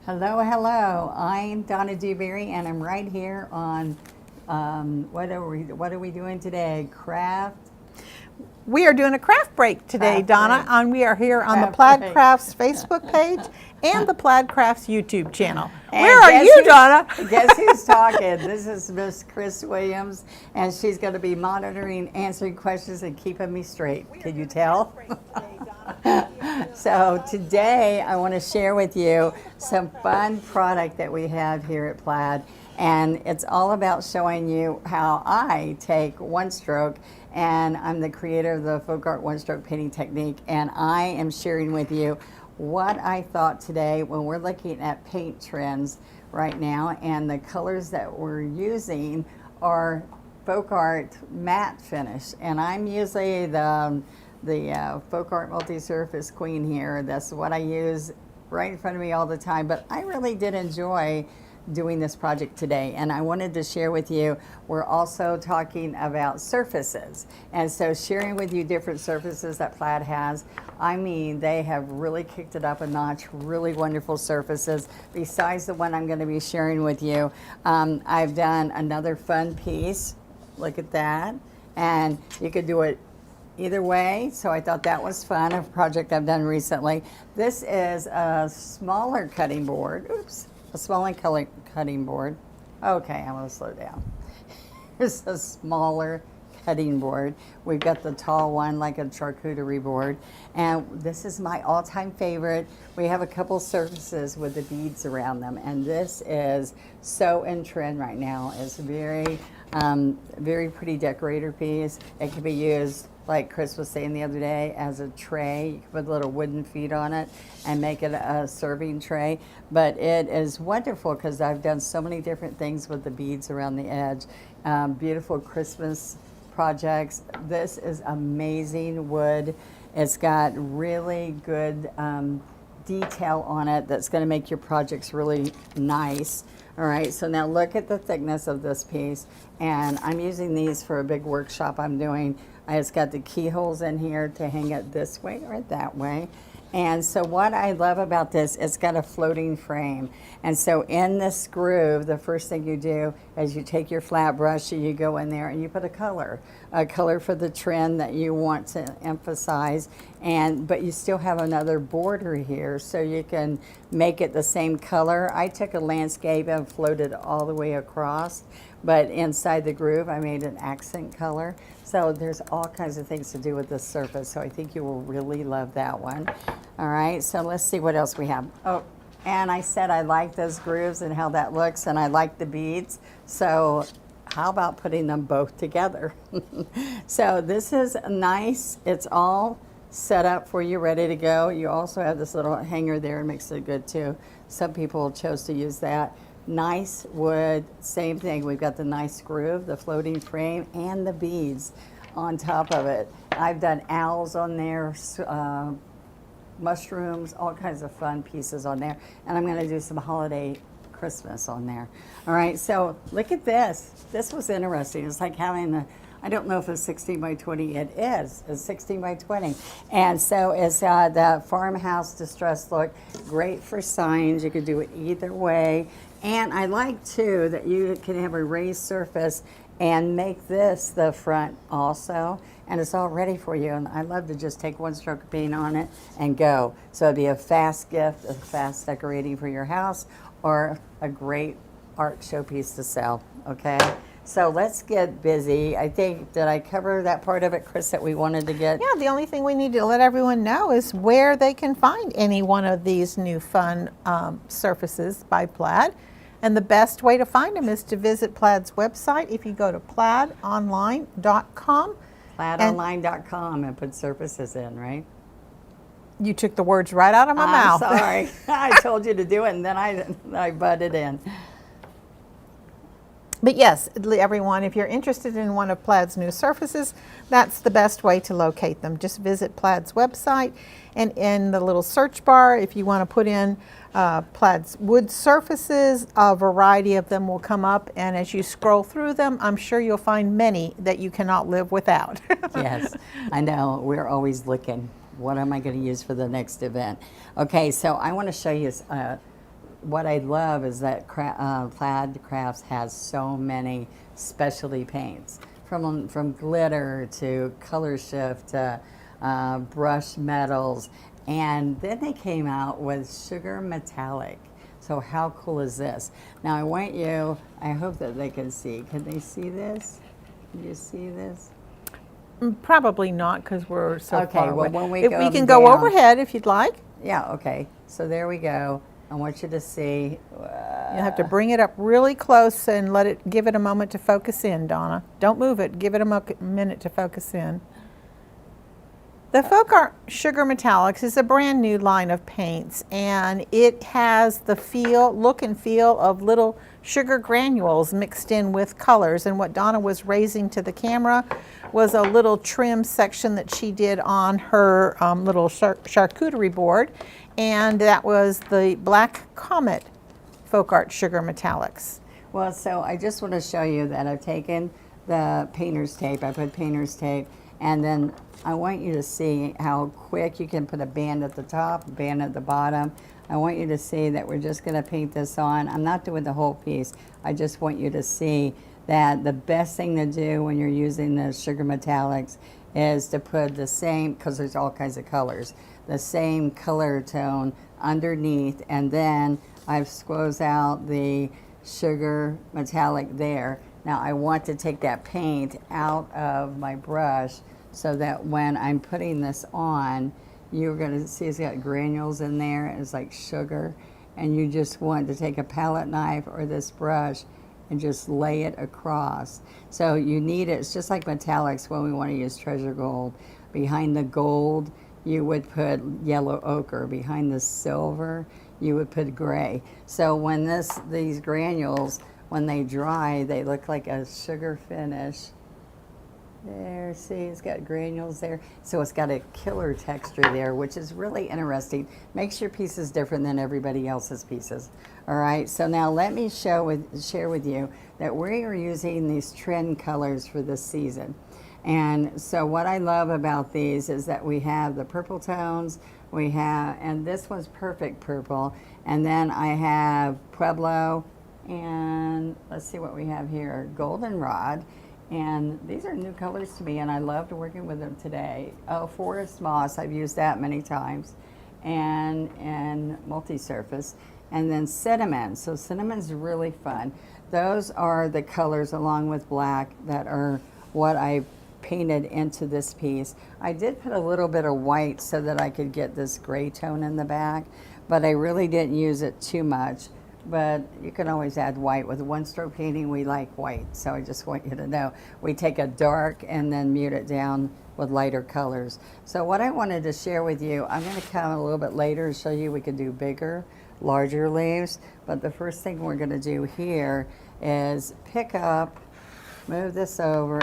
Hello, hello. I'm Donna Dewberry, and I'm right here on what are we doing today? Craft. We are doing a craft break today, Craft Donna, break. and we are here on the Craft Plaid break. Crafts Facebook page and the Plaid Crafts YouTube channel. And Where are guess you, who's- Donna? Guess who's talking? This is Miss Chris Williams, and she's going to be monitoring, answering questions, and keeping me straight. Can you tell? So today I want to share with you some fun product that we have here at Plaid, and it's all about showing you how I take one stroke, and I'm the creator of the FolkArt one stroke painting technique, and I am sharing with you what I thought today when we're looking at paint trends right now, and the colors that we're using are FolkArt matte finish, and I'm usually the FolkArt multi-surface queen here. That's what I use right in front of me all the time, but I really did enjoy doing this project today, and I wanted to share with you. We're also talking about surfaces, and so sharing with you different surfaces that Plaid has. I mean, they have really kicked it up a notch. Really wonderful surfaces besides the one I'm going to be sharing with you. I've done another fun piece. Look at that, and you could do it either way, so I thought that was fun, a project I've done recently. This is a smaller cutting board. Oops, a smaller cutting board. Okay, I'm gonna slow down. Here's a smaller cutting board. We've got the tall one, like a charcuterie board, and this is my all-time favorite. We have a couple surfaces with the beads around them, and this is so in trend right now. It's very, very pretty decorator piece. It can be used, like Chris was saying the other day, as a tray. You can put little wooden feet on it and make it a serving tray. But it is wonderful because I've done so many different things with the beads around the edge. Beautiful Christmas projects. This is amazing wood. It's got really good detail on it that's going to make your projects really nice. All right, so now look at the thickness of this piece, and I'm using these for a big workshop I'm doing. It's got the keyholes in here to hang it this way or that way. And so what I love about this, it's got a floating frame. And so in this groove, the first thing you do is you take your flat brush and you go in there and you put a color for the trend that you want to emphasize. But you still have another border here, so you can make it the same color. I took a landscape and floated all the way across, but inside the groove, I made an accent color. So there's all kinds of things to do with this surface, so I think you will really love that one. All right, so let's see what else we have. Oh, and I said I like those grooves and how that looks, and I like the beads. So how about putting them both together? So this is nice. It's all set up for you, ready to go. You also have this little hanger there. It makes it good too. Some people chose to use that. Nice wood, same thing. We've got the nice groove, the floating frame, and the beads on top of it. I've done owls on there, mushrooms, all kinds of fun pieces on there. And I'm gonna do some holiday Christmas on there. All right, so look at this. This was interesting. It's like having a, I don't know if it's 16 by 20. It is. It's 16 by 20. And so it's the farmhouse distress look. Great for signs. You could do it either way. And I like, too, that you can have a raised surface and make this the front also. And it's all ready for you. And I love to just take one stroke of paint on it and go. So it'd be a fast gift, a fast decorating for your house, or a great art showpiece to sell, okay? So let's get busy. I think, did I cover that part of it, Chris, that we wanted to get? Yeah, the only thing we need to let everyone know is where they can find any one of these new fun surfaces by Plaid. And the best way to find them is to visit Plaid's website. If you go to plaidonline.com. Plaidonline.com and put surfaces in, right? You took the words right out of my mouth. Sorry. I told you to do it, and then I butted in. But yes, everyone, if you're interested in one of Plaid's new surfaces, that's the best way to locate them. Just visit Plaid's website, and in the little search bar, if you want to put in Plaid's wood surfaces, a variety of them will come up, and as you scroll through them, I'm sure you'll find many that you cannot live without. Yes, I know. We're always looking. What am I going to use for the next event? Okay, so I want to show you what I love is that Plaid Crafts has so many specialty paints, from glitter to color shift to brushed metals, and then they came out with sugar metallic. So how cool is this? Now I hope that they can see. Can they see this? Can you see this? Probably not, because we're so Okay, far well, away. when we We go can go down- overhead if you'd like. Yeah, okay. So there we go. I want you to see. You have to bring it up really close and give it a moment to focus in, Donna. Don't move it. Give it a minute to focus in. The FolkArt Sugar Metallics is a brand new line of paints, and it has the look and feel of little sugar granules mixed in with colors. And what Donna was raising to the camera was a little trim section that she did on her little charcuterie board, and that was the Black Comet FolkArt Sugar Metallics. Well, so I just want to show you that I've taken the painter's tape, I put painter's tape, and then I want you to see how quick you can put a band at the top, a band at the bottom. I want you to see that we're just going to paint this on. I'm not doing the whole piece. I just want you to see that the best thing to do when you're using the sugar metallics is to put the same, because there's all kinds of colors, the same color tone underneath, and then I've squoze out the sugar metallic there. Now I want to take that paint out of my brush so that when I'm putting this on, you're going to see it's got granules in there. It's like sugar, and you just want to take a palette knife or this brush and just lay it across. So you need it. It's just like metallics when we want to use treasure gold. Behind the gold, you would put yellow ochre. Behind the silver, you would put gray. So when these granules, when they dry, they look like a sugar finish. There, see, it's got granules there. So it's got a killer texture there, which is really interesting. Makes your pieces different than everybody else's pieces. All right, so now let me share with you that we are using these trend colors for this season. And so what I love about these is that we have the purple tones, and this one's perfect purple, and then I have Pueblo, and let's see what we have here, goldenrod. And these are new colors to me, and I loved working with them today. Oh, forest moss, I've used that many times, and multi-surface. And then cinnamon, so cinnamon's really fun. Those are the colors along with black that are what I painted into this piece. I did put a little bit of white so that I could get this gray tone in the back, but I really didn't use it too much. But you can always add white. With one-stroke painting, we like white, so I just want you to know. We take a dark and then mute it down with lighter colors. So what I wanted to share with you, I'm going to come a little bit later and show you we could do bigger, larger leaves. But the first thing we're going to do here is pick up, move this over,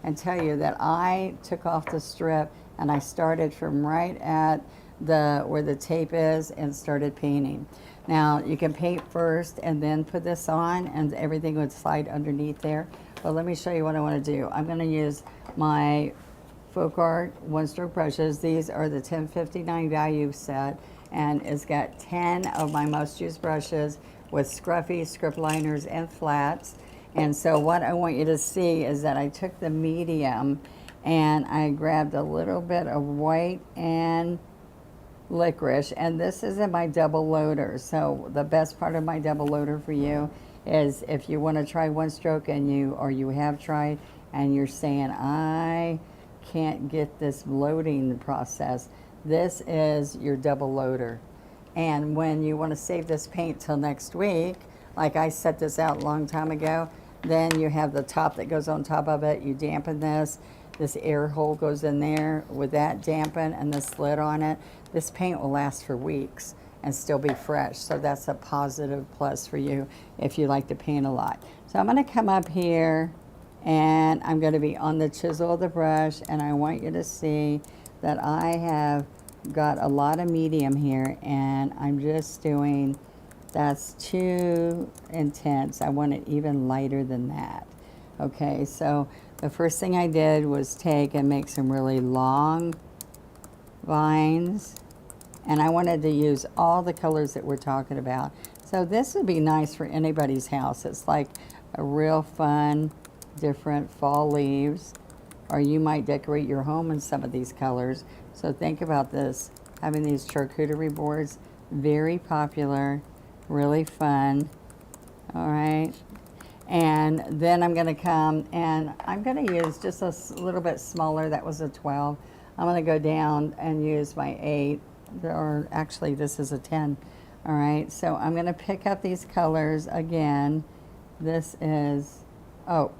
and tell you that I took off the strip and I started from right at where the tape is and started painting. Now you can paint first and then put this on, and everything would slide underneath there. But let me show you what I want to do. I'm going to use my FolkArt one-stroke brushes. These are the 1059 value set, and it's got 10 of my most used brushes with scruffy script liners and flats. And so what I want you to see is that I took the medium and I grabbed a little bit of white and licorice, and this is in my double loader. So the best part of my double loader for you is if you want to try one stroke and you have tried and you're saying I can't get this loading process, this is your double loader. And when you want to save this paint till next week, like I set this out a long time ago, then you have the top that goes on top of it. You dampen this air hole goes in there with that dampen and this lid on it. This paint will last for weeks and still be fresh. So that's a positive plus for you if you like to paint a lot. So I'm going to come up here and I'm going to be on the chisel of the brush, and I want you to see that I have got a lot of medium here, and I'm just doing, that's too intense. I want it even lighter than that. Okay, so the first thing I did was take and make some really long vines, and I wanted to use all the colors that we're talking about. So this would be nice for anybody's house. It's like a real fun, different fall leaves, or you might decorate your home in some of these colors. So think about this, having these charcuterie boards, very popular, really fun. All right. And then I'm gonna come and I'm gonna use just a little bit smaller. That was a 12. I'm gonna go down and use my 8, or actually this is a 10. All right, so I'm gonna pick up these colors again. This is, oh,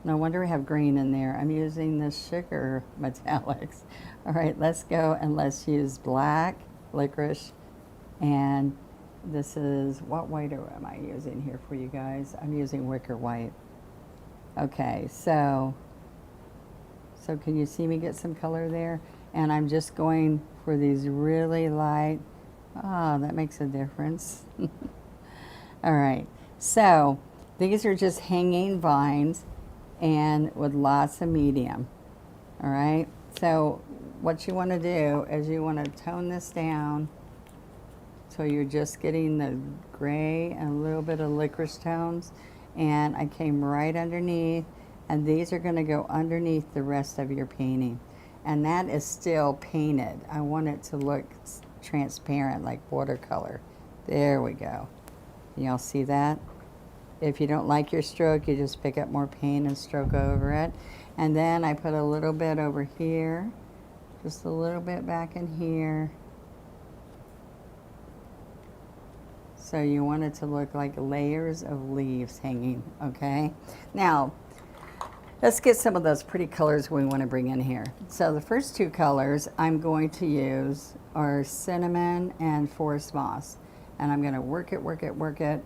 no wonder I have green in there. I'm using the sugar metallics. All right, let's go and let's use black, licorice, and this is, what white am I using here for you guys? I'm using wicker white. Okay, so can you see me get some color there? And I'm just going for these really light, that makes a difference. All right, so these are just hanging vines and with lots of medium. All right, so what you want to do is you want to tone this down so you're just getting the gray and a little bit of licorice tones. And I came right underneath, and these are going to go underneath the rest of your painting. And that is still painted. I want it to look transparent like watercolor. There we go. Y'all see that? If you don't like your stroke, you just pick up more paint and stroke over it. And then I put a little bit over here, just a little bit back in here. So you want it to look like layers of leaves hanging, okay? Now, let's get some of those pretty colors we want to bring in here. So the first 2 colors I'm going to use are cinnamon and forest moss. And I'm going to work it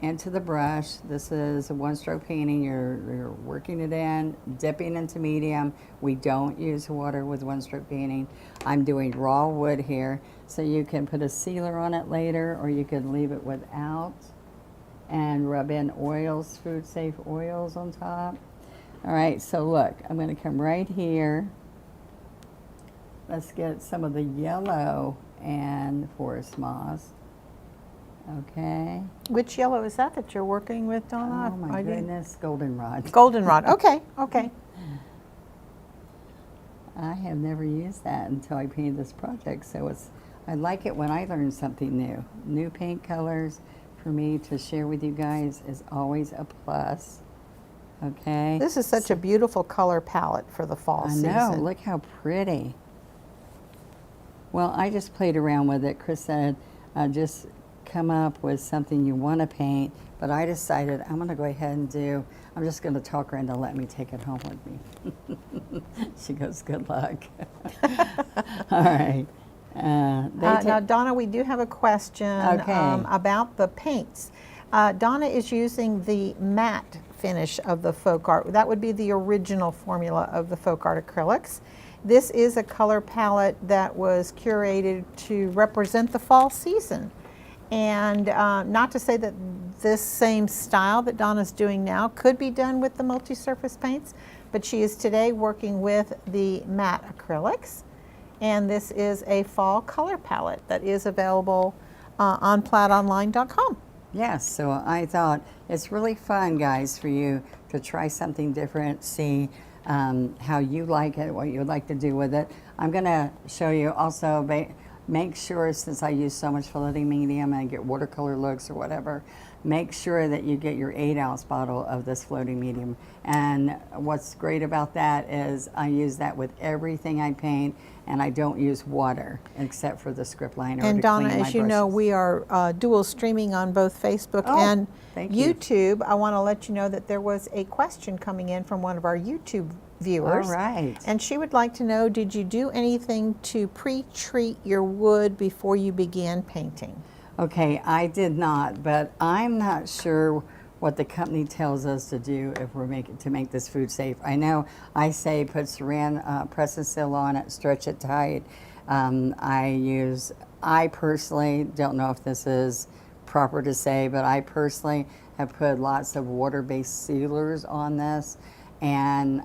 into the brush. This is a 1-stroke painting. You're working it in, dipping into medium. We don't use water with 1-stroke painting. I'm doing raw wood here, so you can put a sealer on it later, or you can leave it without and rub in oils, food safe oils on top. All right, so look, I'm going to come right here. Let's get some of the yellow and forest moss. Okay. Which yellow is that you're working with, Donna? Oh my goodness, goldenrod. Goldenrod. Okay, okay. I have never used that until I painted this project, so I like it when I learn something new. New paint colors for me to share with you guys is always a plus. Okay. This is such a beautiful color palette for the fall season. I know, look how pretty. Well, I just played around with it. Chris said, just come up with something you want to paint, but I decided I'm going to go ahead and I'm just going to talk her into letting me take it home with me. She goes, good luck. All right. Now, Donna, we do have a question about the paints. Donna is using the matte finish of the FolkArt. That would be the original formula of the FolkArt acrylics. This is a color palette that was curated to represent the fall season. And not to say that this same style that Donna's doing now could be done with the multi-surface paints, but she is today working with the matte acrylics. And this is a fall color palette that is available on plaidonline.com. Yes, so I thought it's really fun, guys, for you to try something different, see how you like it, what you would like to do with it. I'm going to show you also, make sure, since I use so much floating medium and I get watercolor looks or whatever, make sure that you get your 8-ounce bottle of this floating medium. And what's great about that is I use that with everything I paint, and I don't use water except for the script liner. And to Donna, clean my as you know, brushes. we are dual streaming on both Facebook and YouTube. I want to let you know that there was a question coming in from one of our YouTube viewers. All right. And she would like to know, did you do anything to pre-treat your wood before you began painting? Okay, I did not, but I'm not sure what the company tells us to do if we're to make this food safe. I know I say put saran press and seal on it, stretch it tight. I personally don't know if this is proper to say, but I personally have put lots of water-based sealers on this and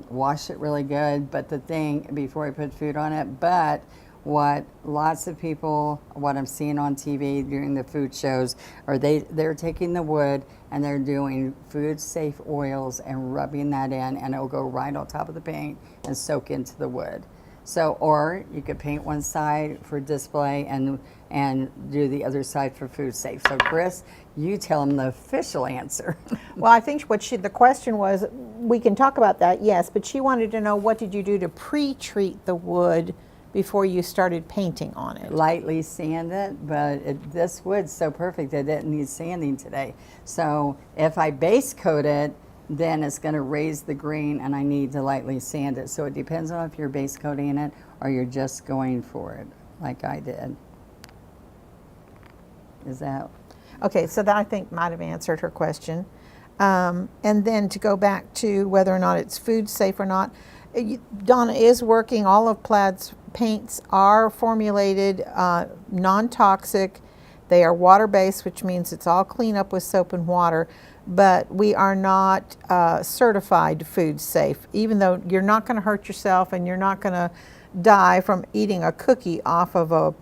wash it really good. But the thing, before I put food on it, but what lots of people, what I'm seeing on TV during the food shows, are they're taking the wood and they're doing food safe oils and rubbing that in, and it'll go right on top of the paint and soak into the wood. So, or you could paint one side for display and do the other side for food safe. So Chris, you tell them the official answer. Well, I think the question was, we can talk about that, yes, but she wanted to know, what did you do to pre-treat the wood before you started painting on it? Lightly sand it, but this wood's so perfect it didn't need sanding today. So if I base coat it, then it's going to raise the green and I need to lightly sand it. So it depends on if you're base coating it or you're just going for it like I did. Is that? Okay, so that I think might have answered her question. And then to go back to whether or not it's food safe or not, Donna is working, all of Plaid's paints are formulated non-toxic. They are water-based, which means it's all clean up with soap and water, but we are not certified food safe, even though you're not going to hurt yourself and you're not going to die from eating a cookie off of a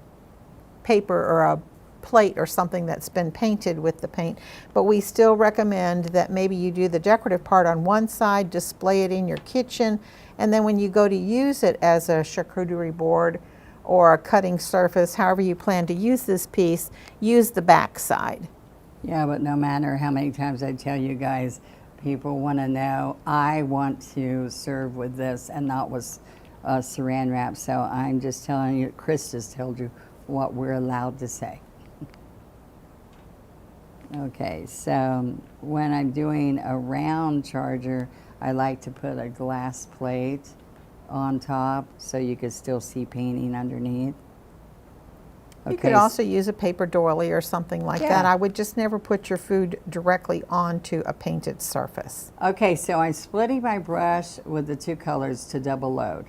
paper or a plate or something that's been painted with the paint. But we still recommend that maybe you do the decorative part on one side, display it in your kitchen, and then when you go to use it as a charcuterie board or a cutting surface, however you plan to use this piece, use the back side. Yeah, but no matter how many times I tell you guys, people want to know, I want to serve with this and not with saran wrap. So I'm just telling you, Chris just told you what we're allowed to say. Okay, so when I'm doing a round charger, I like to put a glass plate on top so you can still see painting underneath. You could also use a paper doily or something like that. I would just never put your food directly onto a painted surface. Okay, so I'm splitting my brush with the two colors to double load.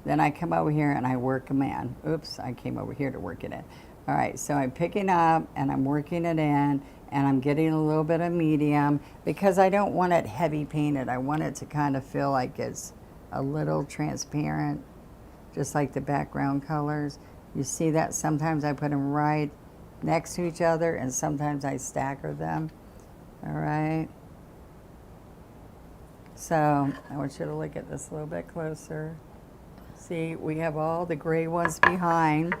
Then I come over here and I work them in. Oops, I came over here to work it in. All right, so I'm picking up and I'm working it in, and I'm getting a little bit of medium because I don't want it heavy painted. I want it to kind of feel like it's a little transparent, just like the background colors. You see that sometimes I put them right next to each other and sometimes I stagger them. All right. So I want you to look at this a little bit closer. See, we have all the gray ones behind.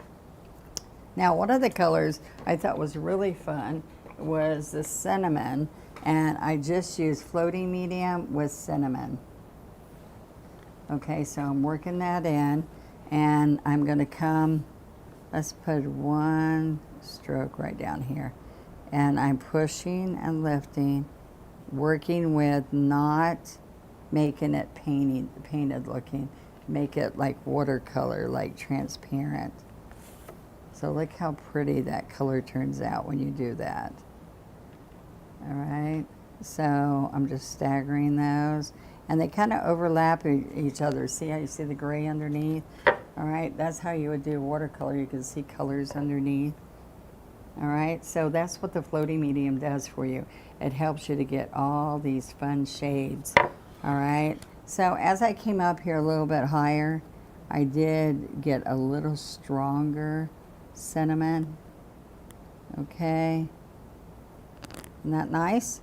Now, one of the colors I thought was really fun was the cinnamon, and I just used floating medium with cinnamon. Okay, so I'm working that in, and I'm going to come, let's put one stroke right down here, and I'm pushing and lifting, working with not making it painted looking, make it like watercolor, like transparent. So look how pretty that color turns out when you do that. All right, so I'm just staggering those, and they kind of overlap each other. See how you see the gray underneath? All right, that's how you would do watercolor. You can see colors underneath. All right, so that's what the floating medium does for you. It helps you to get all these fun shades. All right, so as I came up here a little bit higher, I did get a little stronger cinnamon. Okay, isn't that nice?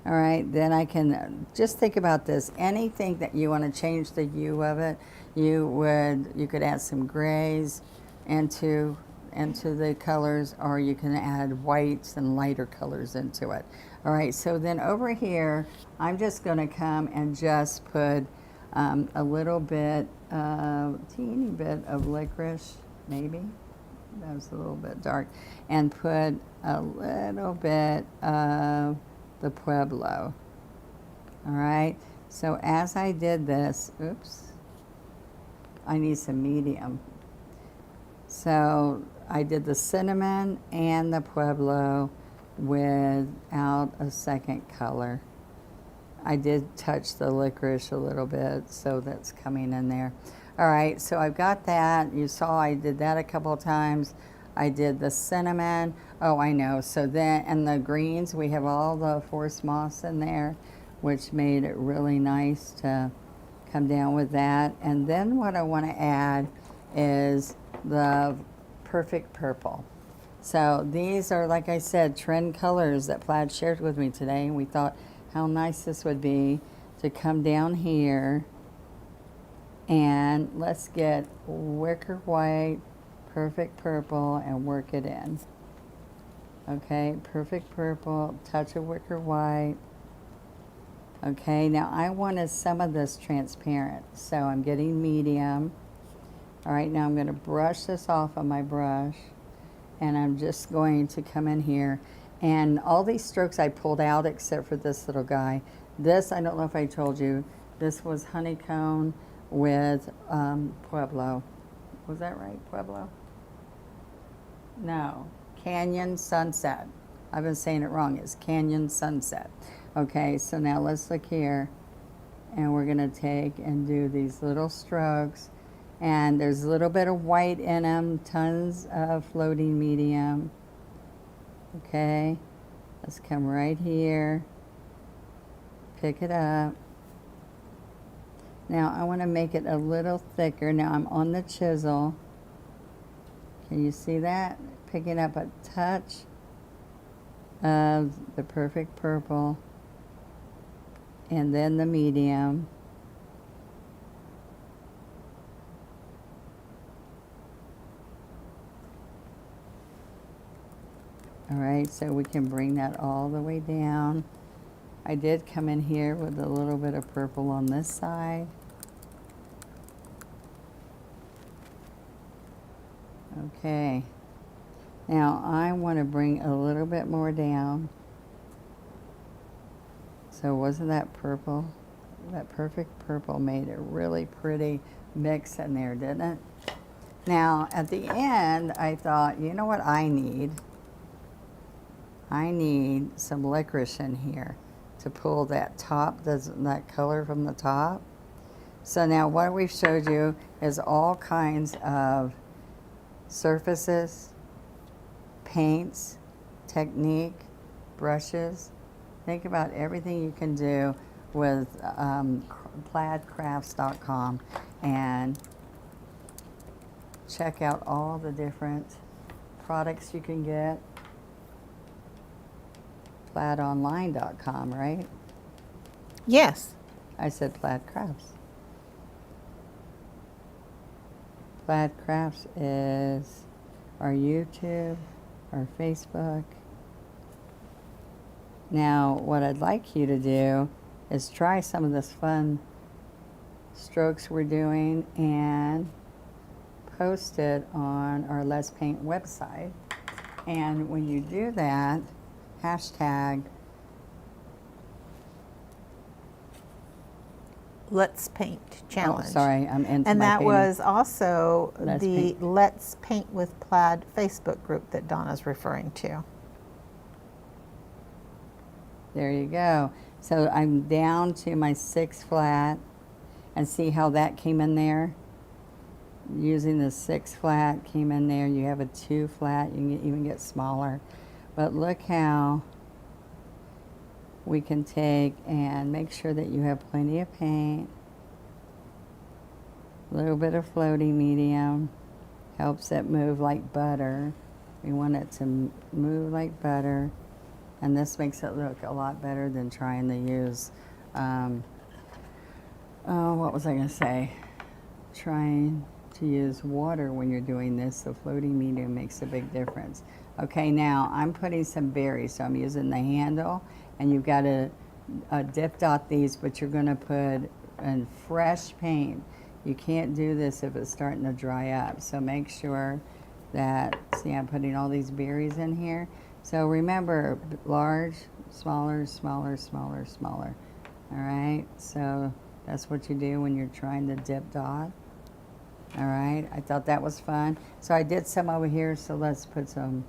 All right, then I can just think about this. Anything that you want to change the hue of it, you could add some grays into the colors, or you can add whites and lighter colors into it. All right, so then over here, I'm just going to come and just put a little bit, teeny bit of licorice, maybe. That was a little bit dark, and put a little bit of the Pueblo. All right, so as I did this, oops, I need some medium. So I did the cinnamon and the Pueblo without a second color. I did touch the licorice a little bit, so that's coming in there. All right, so I've got that. You saw I did that a couple of times. I did the cinnamon. Oh, I know. So then, and the greens, we have all the forest moss in there, which made it really nice to come down with that. And then what I want to add is the Perfect Purple. So these are, like I said, trend colors that Plaid shared with me today. And we thought how nice this would be to come down here and let's get wicker white, perfect purple, and work it in. Okay, perfect purple, touch of wicker white. Okay, now I wanted some of this transparent, so I'm getting medium. All right, now I'm going to brush this off of my brush, and I'm just going to come in here. And all these strokes I pulled out except for this little guy. This, I don't know if I told you, this was honeycomb with Pueblo. Was that right, Pueblo? No, Canyon Sunset. I've been saying it wrong. It's Canyon Sunset. Okay, so now let's look here, and we're gonna take and do these little strokes, and there's a little bit of white in them, tons of floating medium. Okay, let's come right here, pick it up. Now I want to make it a little thicker. Now I'm on the chisel. Can you see that? Picking up a touch of the perfect purple and then the medium. All right, so we can bring that all the way down. I did come in here with a little bit of purple on this side. Okay, now I want to bring a little bit more down. So wasn't that purple? That perfect purple made a really pretty mix in there, didn't it? Now at the end, I thought, you know what I need? I need some licorice in here to pull that top, that color from the top. So now what we've showed you is all kinds of surfaces, paints, technique, brushes. Think about everything you can do with plaidcrafts.com and check out all the different products you can get. Plaidonline.com, right? Yes. I said Plaid Crafts. Plaid Crafts is our YouTube, our Facebook. Now, what I'd like you to do is try some of this fun strokes we're doing and post it on our Let's Paint website. And when you do that, hashtag Let's Paint Challenge. Oh, sorry, I'm into And my that painting. was also Let's the Paint. Let's Paint with Plaid Facebook group that Donna's referring to. There you go. So I'm down to my 6 flat, and see how that came in there? Using the 6 flat came in there. You have a 2 flat, you can even get smaller. But look how we can take and make sure that you have plenty of paint. A little bit of floating medium helps it move like butter. We want it to move like butter. And this makes it look a lot better than trying to use, what was I going to say? Trying to use water when you're doing this. The floating medium makes a big difference. Okay, now I'm putting some berries, so I'm using the handle, and you've got to dip dot these, but you're going to put in fresh paint. You can't do this if it's starting to dry up, so make sure that, see, I'm putting all these berries in here. So remember, large, smaller, smaller, smaller, smaller. All right, so that's what you do when you're trying to dip dot. All right, I thought that was fun. So I did some over here, so let's put some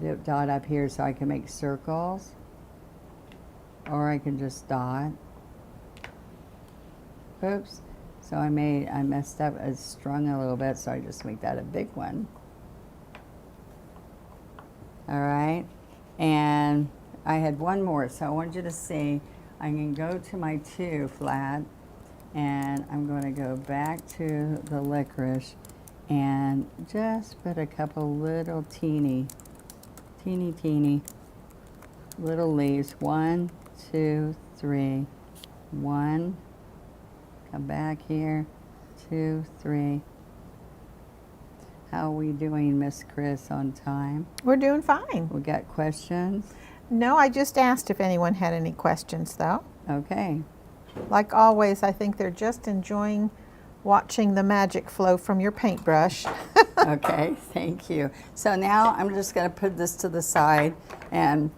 dip dot up here so I can make circles. Or I can just dot. Oops. So I messed up, I strung a little bit, so I just make that a big one. All right, and I had one more, so I wanted you to see, I can go to my 2 flat, And I'm going to go back to the licorice and just put a couple little teeny little leaves. 1, 2, 3. 1. Come back here. 2, 3. How are we doing, Miss Chris, on time? We're doing fine. We got questions? No, I just asked if anyone had any questions, though. Okay. Like always, I think they're just enjoying watching the magic flow from your paintbrush. Okay, thank you. So now I'm just going to put this to the side and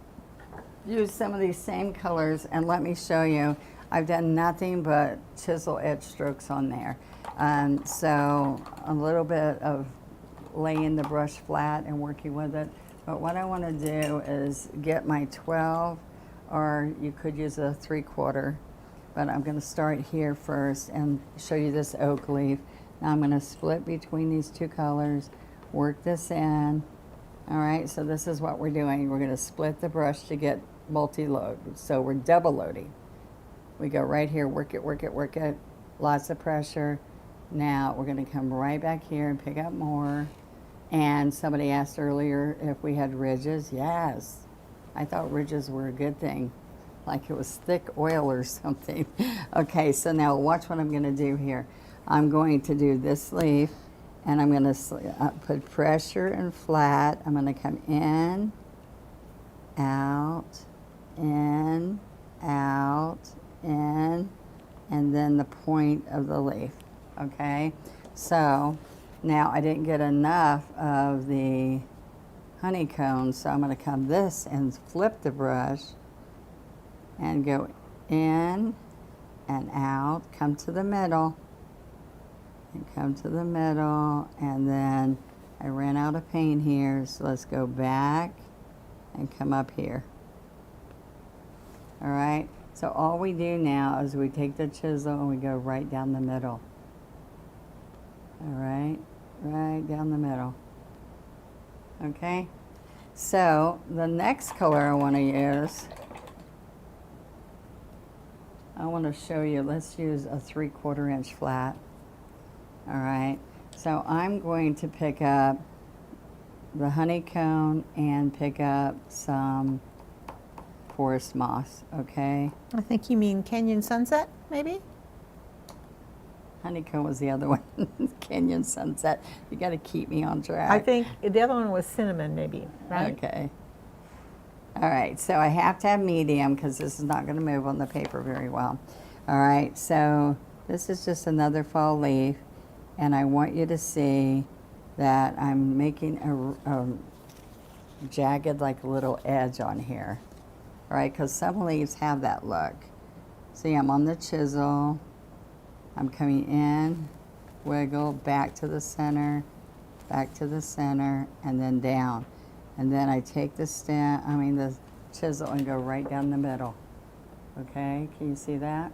use some of these same colors, and let me show you. I've done nothing but chisel edge strokes on there. So a little bit of laying the brush flat and working with it. But what I want to do is get my 12, or you could use a 3/4. But I'm going to start here first and show you this oak leaf. Now I'm going to split between these two colors, work this in. All right, so this is what we're doing. We're going to split the brush to get multi-load. So we're double loading. We go right here, work it, work it, work it. Lots of pressure. Now we're going to come right back here and pick up more. And somebody asked earlier if we had ridges. Yes, I thought ridges were a good thing, like it was thick oil or something. Okay, so now watch what I'm going to do here. I'm going to do this leaf, and I'm going to put pressure and flat. I'm going to come in, out, in, out, in, and then the point of the leaf. Okay, so now I didn't get enough of the honeycomb, so I'm going to come this and flip the brush and go in and out, come to the middle, and come to the middle, and then I ran out of paint here, so let's go back and come up here. All right, so all we do now is we take the chisel and we go right down the middle. All right, right down the middle. Okay, so the next color I want to use, I want to show you, let's use a 3/4 inch flat. All right, so I'm going to pick up the honeycomb and pick up some forest moss, okay? I think you mean Canyon Sunset, maybe? Honeycomb was the other one. Canyon Sunset. You got to keep me on track. I think the other one was cinnamon, maybe, right? Okay. All right, so I have to have medium because this is not going to move on the paper very well. All right, so this is just another fall leaf, and I want you to see that I'm making a jagged, like, little edge on here. All right, because some leaves have that look. See, I'm on the chisel. I'm coming in, wiggle, back to the center, and then down. And then I take the the chisel and go right down the middle. Okay, can you see that?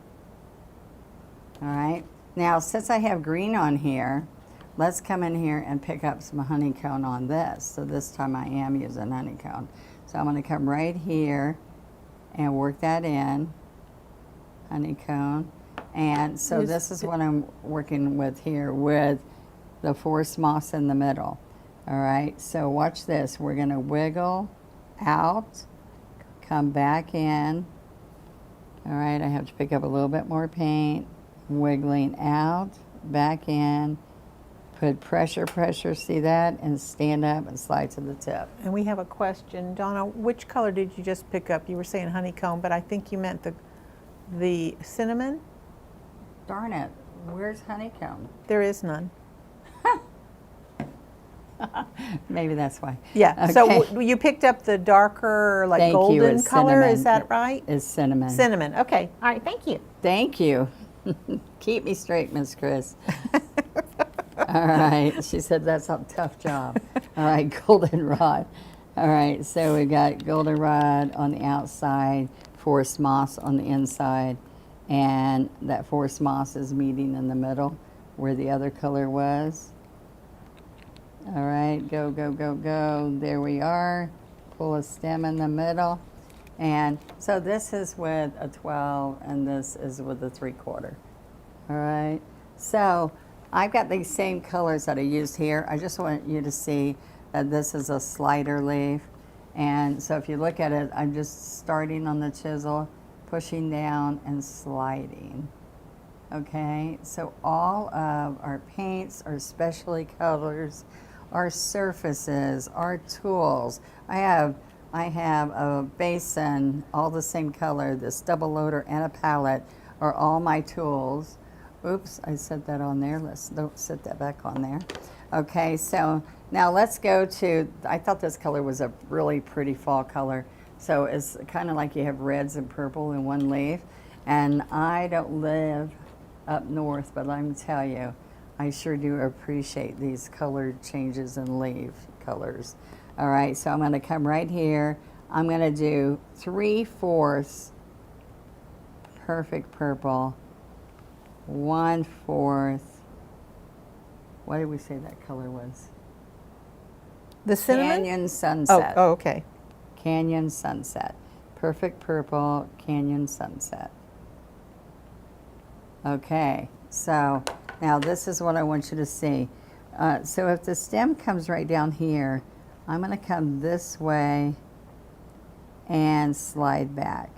All right, now since I have green on here, let's come in here and pick up some honeycomb on this. So this time I am using honeycomb. So I'm gonna come right here and work that in, honeycomb. And so this is what I'm working with here with the forest moss in the middle. All right, so watch this. We're gonna wiggle out, come back in. All right, I have to pick up a little bit more paint. Wiggling out, back in, put pressure, see that, and stand up and slide to the tip. And we have a question. Donna, which color did you just pick up? You were saying honeycomb, but I think you meant the cinnamon? Darn it, where's honeycomb? There is none. Maybe that's why. Yeah, okay. So you picked up the darker, like thank golden you, it's color, cinnamon. Is that right? It's cinnamon. Cinnamon, okay. All right, thank you. Thank you. Keep me straight, Miss Chris. All right, she said that's a tough job. All right, goldenrod. All right, so we got goldenrod on the outside, forest moss on the inside, and that forest moss is meeting in the middle where the other color was. All right, go, go, go, go. There we are. Pull a stem in the middle. And so this is with a 12, and this is with a 3/4. All right. So I've got these same colors that I used here. I just want you to see that this is a slider leaf. And so if you look at it, I'm just starting on the chisel, pushing down and sliding. Okay, so all of our paints, our specialty colors, our surfaces, our tools. I have a basin, all the same color, this double loader and a palette are all my tools. Oops, I set that on there. Don't set that back on there. Okay, so now let's go to, I thought this color was a really pretty fall color. So it's kind of like you have reds and purple in one leaf. And I don't live up north, but let me tell you, I sure do appreciate these color changes in leaf colors. All right, so I'm going to come right here. I'm going to do 3/4 perfect purple, 1/4. What did we say that color was? The cinnamon? Canyon Sunset. Oh, okay. Canyon Sunset. Perfect purple, Canyon Sunset. Okay, so now this is what I want you to see. So if the stem comes right down here, I'm going to come this way and slide back.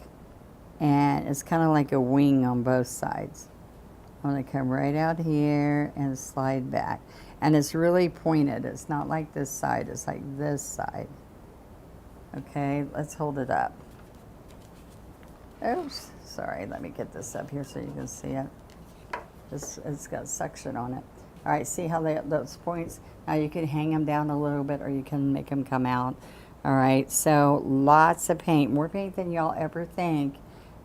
And it's kind of like a wing on both sides. I'm going to come right out here and slide back. And it's really pointed. It's not like this side, it's like this side. Okay, let's hold it up. Oops, sorry, let me get this up here so you can see it. It's got suction on it. All right, see how those points, now you can hang them down a little bit or you can make them come out. All right, so lots of paint, more paint than y'all ever think.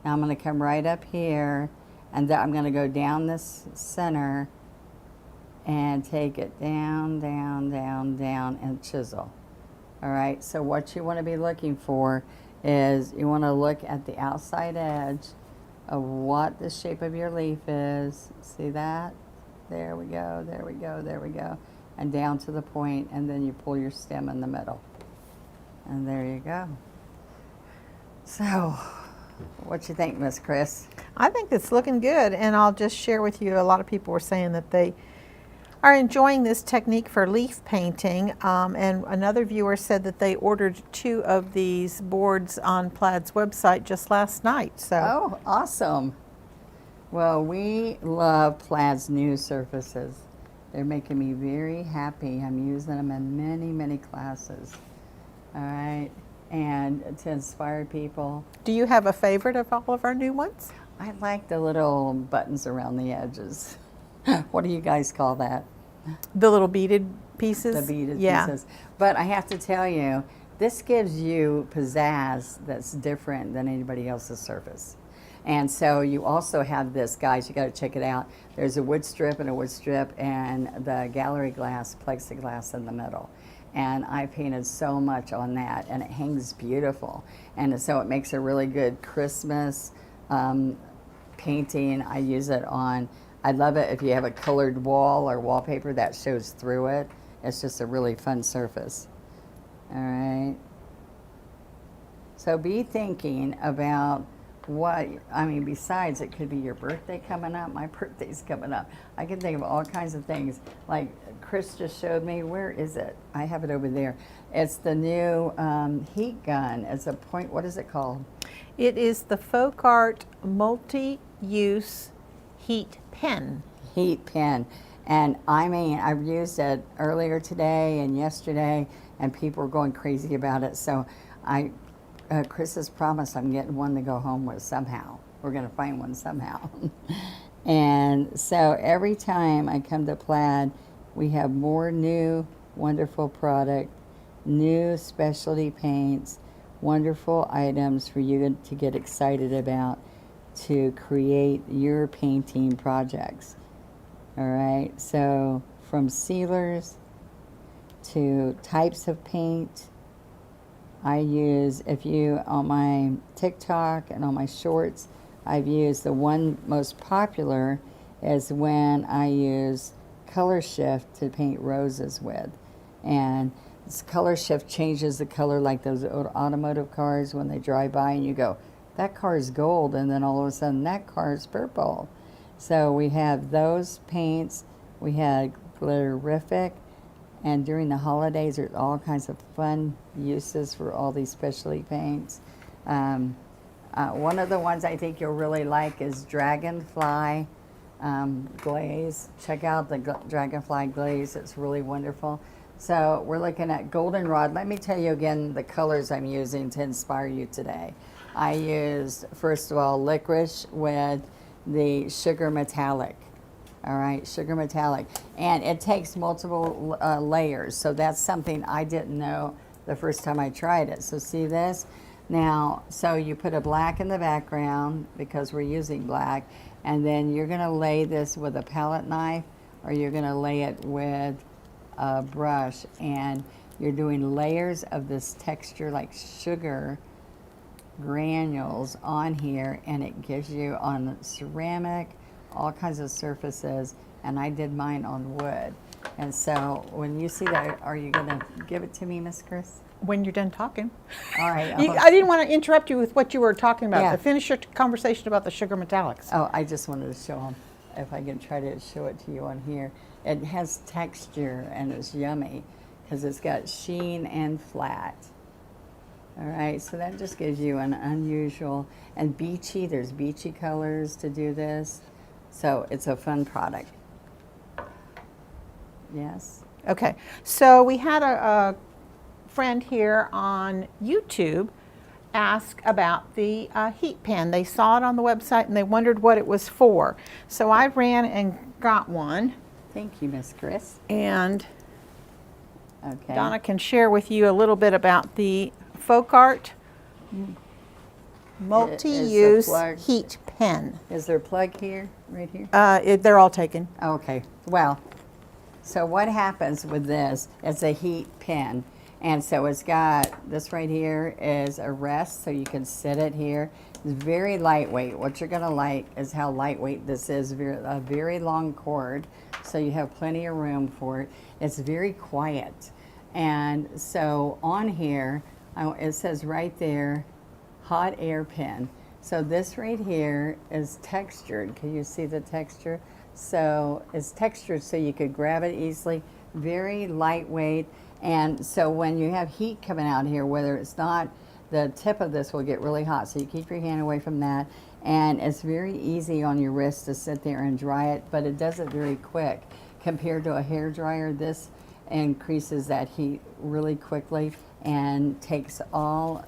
Now I'm gonna come right up here and I'm gonna go down this center and take it down, down, down, down and chisel. All right, so what you wanna be looking for is you wanna look at the outside edge of what the shape of your leaf is. See that? There we go, there we go, there we go. And down to the point, and then you pull your stem in the middle. And there you go. So, what you think, Miss Chris? I think it's looking good, and I'll just share with you, a lot of people were saying that they are enjoying this technique for leaf painting, and another viewer said that they ordered 2 of these boards on Plaid's website just last night. So, Oh, awesome. Well, we love Plaid's new surfaces. They're making me very happy. I'm using them in many, many classes. All right, and to inspire people. do you have a favorite of all of our new ones? I like the little buttons around the edges. What do you guys call that? The little beaded pieces? The beaded Yeah. pieces. But I have to tell you, this gives you pizzazz that's different than anybody else's surface. And so you also have this, guys, you got to check it out. There's a wood strip and a wood strip and the gallery glass, plexiglass in the middle. And I painted so much on that, and it hangs beautiful. And so it makes a really good Christmas painting. I use it on, I love it if you have a colored wall or wallpaper that shows through it. It's just a really fun surface. All right. So be thinking about what, I mean, besides it could be your birthday coming up. My birthday's coming up. I can think of all kinds of things. Like Chris just showed me, where is it? I have it over there. It's the new heat gun. It's a point, what is it called? It is the FolkArt multi-use heat pen. Heat pen. And I mean, I've used it earlier today and yesterday, and people were going crazy about it. So Chris has promised I'm getting one to go home with somehow. We're going to find one somehow. And so every time I come to Plaid, we have more new, wonderful product, new specialty paints, wonderful items for you to get excited about to create your painting projects. All right, so from sealers to types of paint, I use, if you, on my TikTok and on my shorts, I've used the one most popular is when I use color shift to paint roses with. And this color shift changes the color like those old automotive cars when they drive by and you go, that car is gold, and then all of a sudden that car is purple. So we have those paints. We had Glitterific. And during the holidays, there's all kinds of fun uses for all these specialty paints. One of the ones I think you'll really like is Dragonfly Glaze. Check out the Dragonfly Glaze. It's really wonderful. So we're looking at Goldenrod. Let me tell you again the colors I'm using to inspire you today. I used, first of all, licorice with the sugar metallic. All right, sugar metallic. And it takes multiple layers. So that's something I didn't know the first time I tried it. So see this? Now, so you put a black in the background because we're using black. And then you're gonna lay this with a palette knife, or you're gonna lay it with a brush. And you're doing layers of this texture like sugar granules on here, and it gives you on ceramic, all kinds of surfaces, and I did mine on wood. And so when you see that, are you gonna give it to me, Miss Chris? When you're done talking. All right. I didn't want to interrupt you with what you were talking about. Yeah. To finish your conversation about the sugar metallics. Oh, I just wanted to show them, if I can try to show it to you on here. It has texture and it's yummy because it's got sheen and flat. All right, so that just gives you an unusual, and beachy, there's beachy colors to do this. So it's a fun product. Yes? Okay, so we had a friend here on YouTube ask about the heat pen. They saw it on the website and they wondered what it was for. So I ran and got one. Thank you, Miss Chris. And Okay. Donna can share with you a little bit about the FolkArt multi-use plug. heat pen. Is there a plug here, right here? They're all taken. Okay, well, so what happens with this, it's a heat pen. And so it's got, this right here is a rest, so you can sit it here. It's very lightweight. What you're gonna like is how lightweight this is, a very long cord, so you have plenty of room for it. It's very quiet. And so on here, it says right there, hot air pen. So this right here is textured. Can you see the texture? So it's textured so you could grab it easily, very lightweight. And so when you have heat coming out here, whether it's not, the tip of this will get really hot. So you keep your hand away from that. And it's very easy on your wrist to sit there and dry it, but it does it very quick. Compared to a hair dryer, this increases that heat really quickly and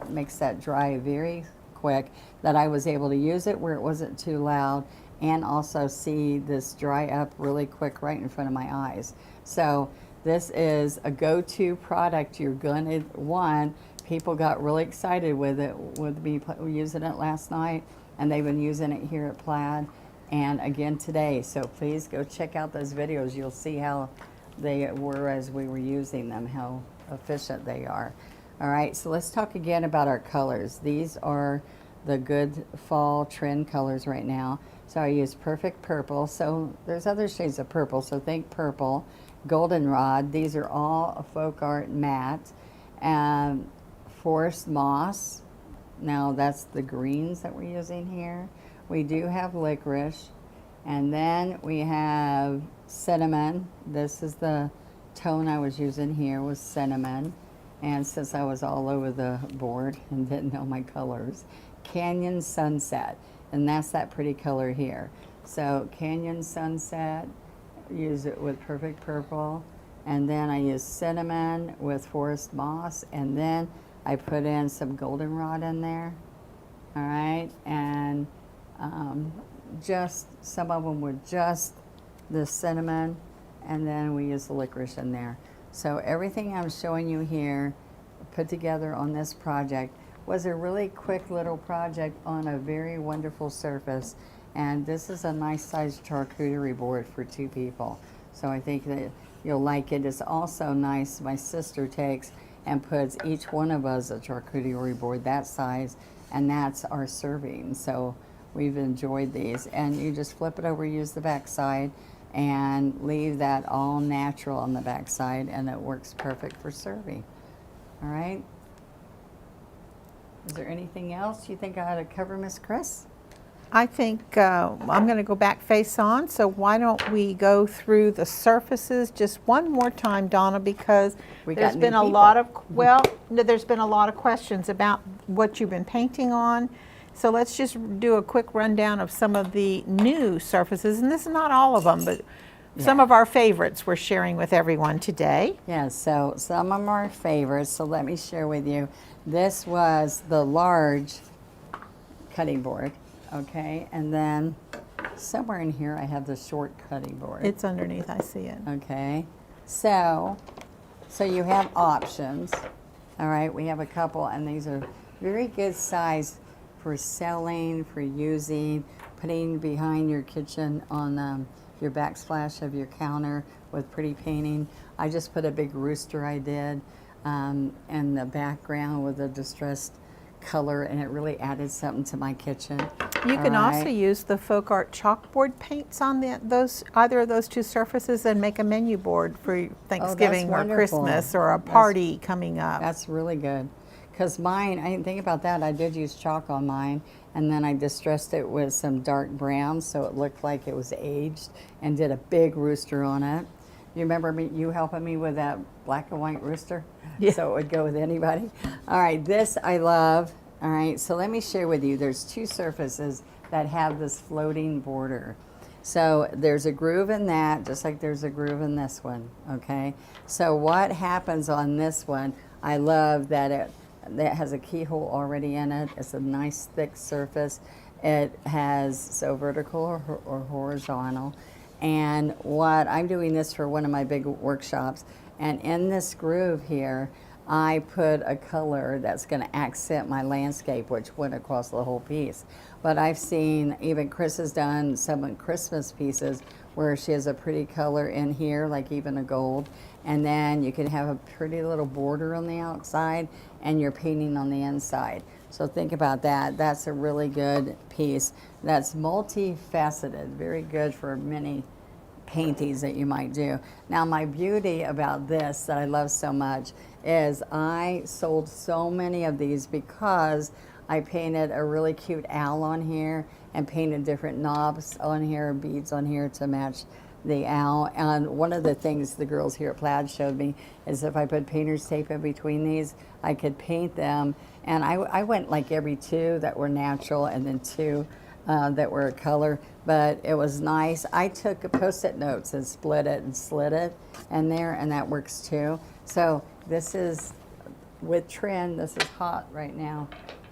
makes that dry very quick, that I was able to use it where it wasn't too loud and also see this dry up really quick right in front of my eyes. So this is a go-to product you're gonna want. People got really excited with it, with me using it last night, and they've been using it here at Plaid and again today. So please go check out those videos. You'll see how they were as we were using them, how efficient they are. All right, so let's talk again about our colors. These are the good fall trend colors right now. So I use Perfect Purple. So there's other shades of purple, so think purple. Goldenrod, these are all a FolkArt matte. And Forest Moss, now that's the greens that we're using here. We do have licorice. And then we have cinnamon. This is the tone I was using here, was cinnamon. And since I was all over the board and didn't know my colors, Canyon Sunset, and that's that pretty color here. So Canyon Sunset, use it with Perfect Purple, and then I use cinnamon with Forest Moss, and then I put in some goldenrod in there. All right, and just some of them were just the cinnamon, and then we use the licorice in there. So everything I'm showing you here put together on this project was a really quick little project on a very wonderful surface. And this is a nice sized charcuterie board for 2 people. So I think that you'll like it. It's also nice, my sister takes and puts each one of us a charcuterie board that size, and that's our serving. So we've enjoyed these. And you just flip it over, use the back side, and leave that all natural on the back side, and it works perfect for serving. All right? Is there anything else you think I ought to cover, Miss Chris? I think I'm going to go back face on, so why don't we go through the surfaces just one more time, Donna, because there's been a lot of, well, no, there's been a lot of questions about what you've been painting on. So let's just do a quick rundown of some of the new surfaces, and this is not all of them, but some of our favorites we're sharing with everyone today. Yeah, so some of our favorites, so let me share with you. This was the large cutting board. Okay, and then somewhere in here I have the short cutting board. It's underneath, I see it. Okay, so you have options. All right, we have a couple, and these are very good size for selling, for using, putting behind your kitchen on your backsplash of your counter with pretty painting. I just put a big rooster I did in the background with a distressed color, and it really added something to my kitchen. You can also use the FolkArt chalkboard paints on either of those two surfaces and make a menu board for Thanksgiving or Christmas or a party coming up. That's really good. Because mine, I didn't think about that. I did use chalk on mine, and then I distressed it with some dark brown so it looked like it was aged, and did a big rooster on it. You remember you helping me with that black and white rooster? Yeah. So it would go with anybody. All right, this I love. All right, so let me share with you. There's two surfaces that have this floating border. So there's a groove in that, just like there's a groove in this one, okay? So what happens on this one, I love that it has a keyhole already in it. It's a nice thick surface. It has so vertical or horizontal. And what I'm doing this for one of my big workshops, and in this groove here, I put a color that's going to accent my landscape, which went across the whole piece. But I've seen, even Chris has done some Christmas pieces where she has a pretty color in here, like even a gold, and then you can have a pretty little border on the outside, and you're painting on the inside. So think about that. That's a really good piece. That's multifaceted, very good for many paintings that you might do. Now, my beauty about this that I love so much is I sold so many of these because I painted a really cute owl on here and painted different knobs on here, beads on here to match the owl. And one of the things the girls here at Plaid showed me is if I put painter's tape in between these, I could paint them. And I went like every two that were natural and then two that were a color, but it was nice. I took Post-it notes and split it and slid it in there, and that works too. So this is, with trend, this is hot right now,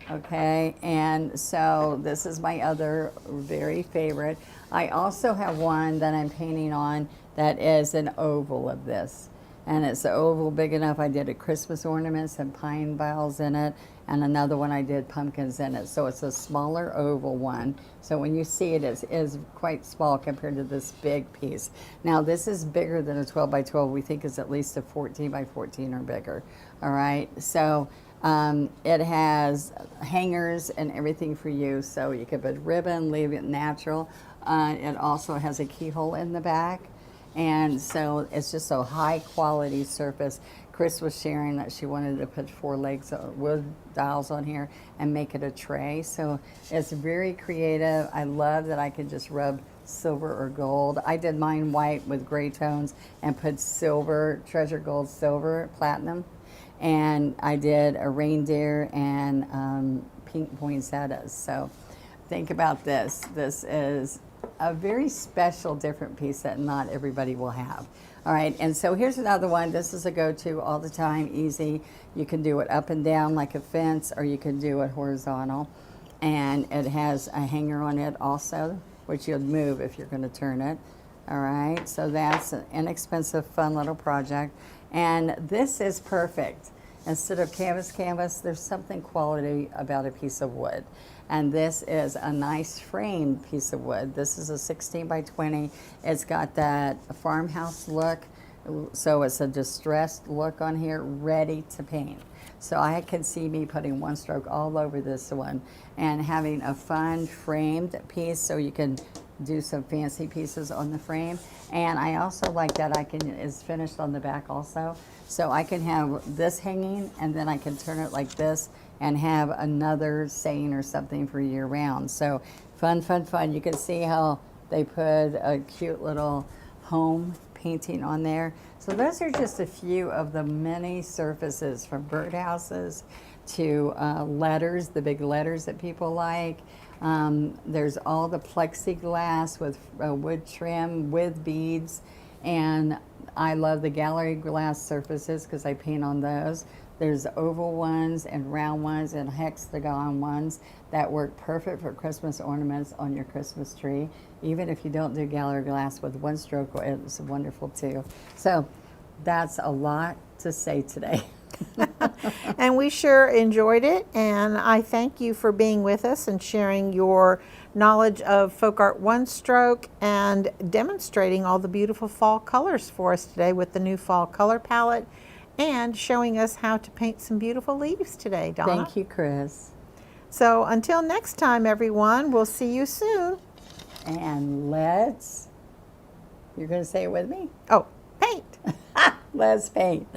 okay? And so this is my other very favorite. I also have one that I'm painting on that is an oval of this. And it's an oval big enough. I did a Christmas ornaments and pine boughs in it, and another one I did pumpkins in it. So it's a smaller oval one. So when you see it, it is quite small compared to this big piece. Now this is bigger than a 12 by 12. We think it's at least a 14 by 14 or bigger. All right. So it has hangers and everything for you. So you could put ribbon, leave it natural. It also has a keyhole in the back. And so it's just a high quality surface. Chris was sharing that she wanted to put 4 legs of wood dowels on here and make it a tray. So it's very creative. I love that I could just rub silver or gold. I did mine white with gray tones and put silver, treasure gold silver, platinum. And I did a reindeer and pink poinsettias. So think about this. This is a very special, different piece that not everybody will have. All right, and so here's another one. This is a go-to all the time, easy. You can do it up and down like a fence, or you can do it horizontal. And it has a hanger on it also, which you'll move if you're gonna turn it. All right, so that's an inexpensive, fun little project. And this is perfect. Instead of canvas, there's something quality about a piece of wood. And this is a nice framed piece of wood. This is a 16 by 20. It's got that farmhouse look. So it's a distressed look on here, ready to paint. So I can see me putting one stroke all over this one and having a fun framed piece so you can do some fancy pieces on the frame. And I also like that it's finished on the back also. So I can have this hanging and then I can turn it like this and have another saying or something for year round. So Fun, fun, fun. You can see how they put a cute little home painting on there. So those are just a few of the many surfaces, from birdhouses to letters, the big letters that people like. There's all the plexiglass with wood trim with beads, and I love the gallery glass surfaces because I paint on those. There's oval ones and round ones and hexagon ones that work perfect for Christmas ornaments on your Christmas tree. Even if you don't do gallery glass with one stroke, it's wonderful too. So that's a lot to say today. And we sure enjoyed it, and I thank you for being with us and sharing your knowledge of FolkArt One Stroke and demonstrating all the beautiful fall colors for us today with the new fall color palette, and showing us how to paint some beautiful leaves today, Donna. Thank you, Chris. So until next time, everyone, we'll see you soon. And you're going to say it with me? Oh, paint. Let's paint.